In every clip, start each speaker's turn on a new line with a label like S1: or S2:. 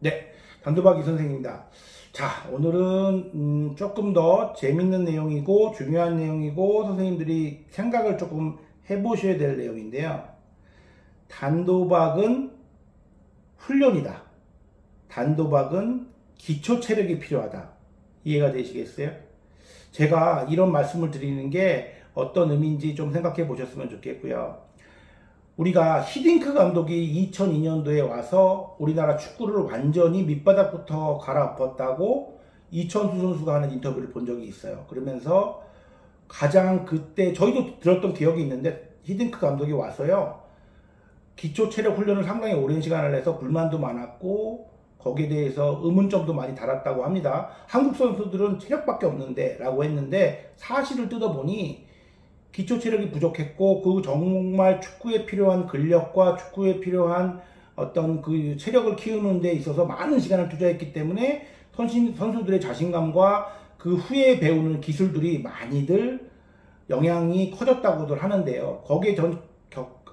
S1: 네, 단도박이 선생입니다. 자, 오늘은 조금 더 재밌는 내용이고 중요한 내용이고 선생님들이 생각을 조금 해보셔야 될 내용인데요. 단도박은 훈련이다. 단도박은 기초 체력이 필요하다. 이해가 되시겠어요? 제가 이런 말씀을 드리는 게 어떤 의미인지 좀 생각해 보셨으면 좋겠고요. 우리가 히딩크 감독이 2002년도에 와서 우리나라 축구를 완전히 밑바닥부터 갈아엎었다고 이천수 선수가 하는 인터뷰를 본 적이 있어요. 그러면서 가장 그때 저희도 들었던 기억이 있는데 히딩크 감독이 와서요, 기초 체력 훈련을 상당히 오랜 시간을 해서 불만도 많았고 거기에 대해서 의문점도 많이 달았다고 합니다. 한국 선수들은 체력밖에 없는데 라고 했는데, 사실을 뜯어보니 기초 체력이 부족했고 그 정말 축구에 필요한 근력과 축구에 필요한 어떤 그 체력을 키우는 데 있어서 많은 시간을 투자했기 때문에 선수들의 자신감과 그 후에 배우는 기술들이 많이들 영향이 커졌다고들 하는데요. 거기에 전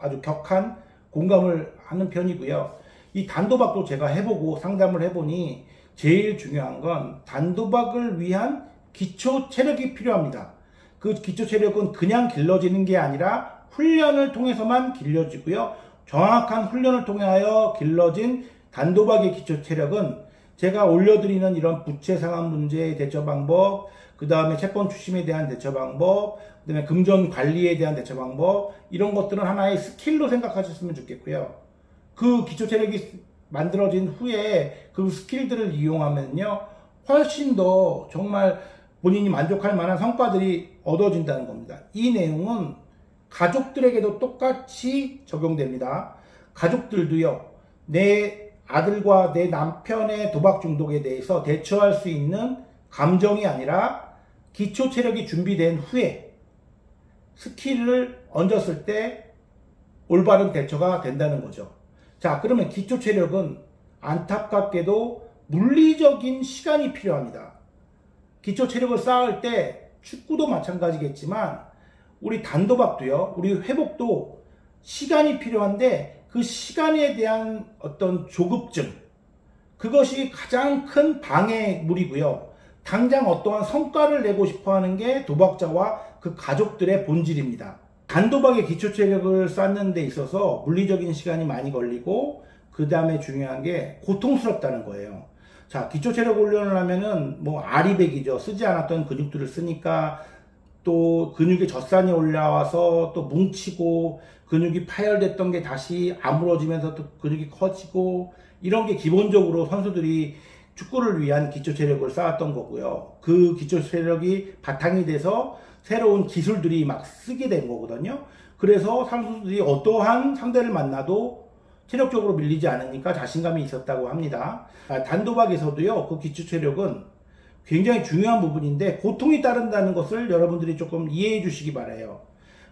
S1: 아주 격한 공감을 하는 편이고요. 이 단도박도 제가 해보고 상담을 해보니 제일 중요한 건 단도박을 위한 기초 체력이 필요합니다. 그 기초 체력은 그냥 길러지는 게 아니라 훈련을 통해서만 길러지고요. 정확한 훈련을 통하여 길러진 단도박의 기초 체력은 제가 올려드리는 이런 부채 상환 문제의 대처 방법, 그 다음에 채권 추심에 대한 대처 방법, 그 다음에 금전 관리에 대한 대처 방법, 이런 것들은 하나의 스킬로 생각하셨으면 좋겠고요. 그 기초 체력이 만들어진 후에 그 스킬들을 이용하면요, 훨씬 더 정말 본인이 만족할 만한 성과들이 얻어진다는 겁니다. 이 내용은 가족들에게도 똑같이 적용됩니다. 가족들도요, 내 아들과 내 남편의 도박 중독에 대해서 대처할 수 있는 감정이 아니라 기초 체력이 준비된 후에 스킬을 얹었을 때 올바른 대처가 된다는 거죠. 자, 그러면 기초 체력은 안타깝게도 물리적인 시간이 필요합니다. 기초 체력을 쌓을 때 축구도 마찬가지겠지만 우리 단도박도요, 우리 회복도 시간이 필요한데 그 시간에 대한 어떤 조급증, 그것이 가장 큰 방해물이고요. 당장 어떠한 성과를 내고 싶어 하는 게 도박자와 그 가족들의 본질입니다. 단도박의 기초 체력을 쌓는 데 있어서 물리적인 시간이 많이 걸리고, 그 다음에 중요한 게 고통스럽다는 거예요. 자, 기초 체력 훈련을 하면은 뭐 아리백이죠. 쓰지 않았던 근육들을 쓰니까 또 근육에 젖산이 올라와서 또 뭉치고 근육이 파열됐던 게 다시 아물어지면서 또 근육이 커지고, 이런 게 기본적으로 선수들이 축구를 위한 기초 체력을 쌓았던 거고요. 그 기초 체력이 바탕이 돼서 새로운 기술들이 막 쓰게 된 거거든요. 그래서 선수들이 어떠한 상대를 만나도 체력적으로 밀리지 않으니까 자신감이 있었다고 합니다. 단도박에서도요, 그 기초 체력은 굉장히 중요한 부분인데 고통이 따른다는 것을 여러분들이 조금 이해해 주시기 바라요.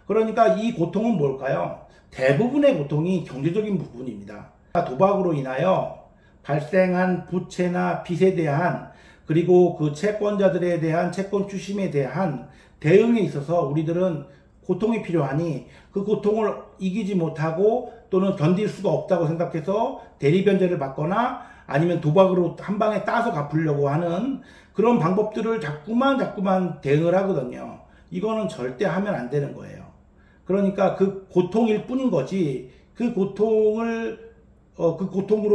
S1: 그러니까 이 고통은 뭘까요? 대부분의 고통이 경제적인 부분입니다. 도박으로 인하여 발생한 부채나 빚에 대한, 그리고 그 채권자들에 대한 채권 추심에 대한 대응에 있어서 우리들은 고통이 필요하니 그 고통을 이기지 못하고 또는 견딜 수가 없다고 생각해서 대리변제를 받거나 아니면 도박으로 한 방에 따서 갚으려고 하는 그런 방법들을 자꾸만 대응을 하거든요. 이거는 절대 하면 안 되는 거예요. 그러니까 그 고통일 뿐인 거지, 그 고통으로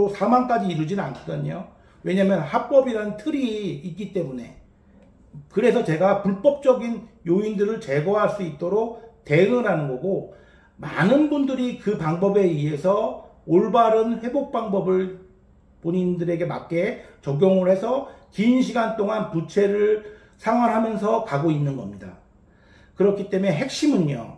S1: 사망까지 이르지는 않거든요. 왜냐하면 합법이라는 틀이 있기 때문에. 그래서 제가 불법적인 요인들을 제거할 수 있도록 대응을 하는 거고, 많은 분들이 그 방법에 의해서 올바른 회복 방법을 본인들에게 맞게 적용을 해서 긴 시간 동안 부채를 상환하면서 가고 있는 겁니다. 그렇기 때문에 핵심은요,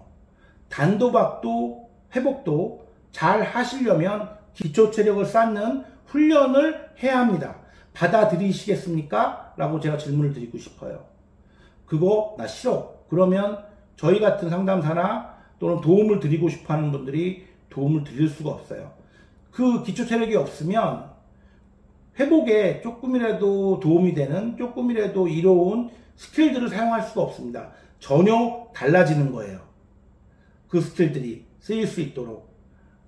S1: 단도박도 회복도 잘 하시려면 기초 체력을 쌓는 훈련을 해야 합니다. 받아들이시겠습니까? 라고 제가 질문을 드리고 싶어요. 그거 나 싫어. 그러면 저희 같은 상담사나 또는 도움을 드리고 싶어 하는 분들이 도움을 드릴 수가 없어요. 그 기초 체력이 없으면 회복에 조금이라도 도움이 되는, 조금이라도 이로운 스킬들을 사용할 수가 없습니다. 전혀 달라지는 거예요. 그 스킬들이 쓰일 수 있도록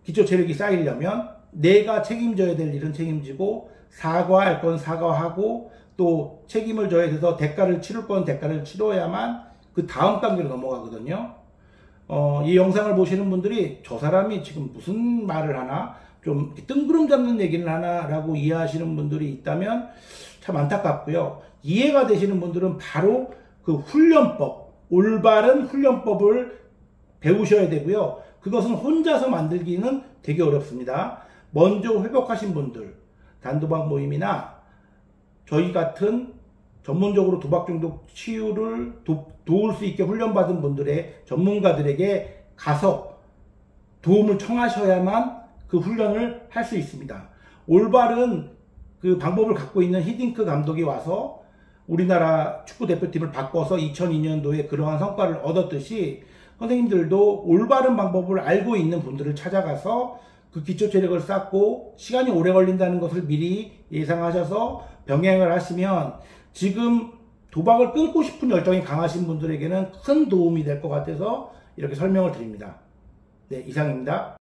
S1: 기초 체력이 쌓이려면 내가 책임져야 될 일은 책임지고 사과할 건 사과하고 또 책임을 져야 돼서 대가를 치를 건 대가를 치러야만 그 다음 단계로 넘어가거든요. 이 영상을 보시는 분들이 저 사람이 지금 무슨 말을 하나, 좀 뜬구름 잡는 얘기를 하나 라고 이해하시는 분들이 있다면 참 안타깝고요. 이해가 되시는 분들은 바로 그 훈련법, 올바른 훈련법을 배우셔야 되고요. 그것은 혼자서 만들기는 되게 어렵습니다. 먼저 회복하신 분들, 단도박 모임이나 저희 같은 전문적으로 도박 중독 치유를 도울 수 있게 훈련받은 분들의 전문가들에게 가서 도움을 청하셔야만 그 훈련을 할 수 있습니다. 올바른 그 방법을 갖고 있는 히딩크 감독이 와서 우리나라 축구 대표팀을 바꿔서 2002년도에 그러한 성과를 얻었듯이 선생님들도 올바른 방법을 알고 있는 분들을 찾아가서 그 기초 체력을 쌓고 시간이 오래 걸린다는 것을 미리 예상하셔서 병행을 하시면 지금 도박을 끊고 싶은 열정이 강하신 분들에게는 큰 도움이 될 것 같아서 이렇게 설명을 드립니다. 네, 이상입니다.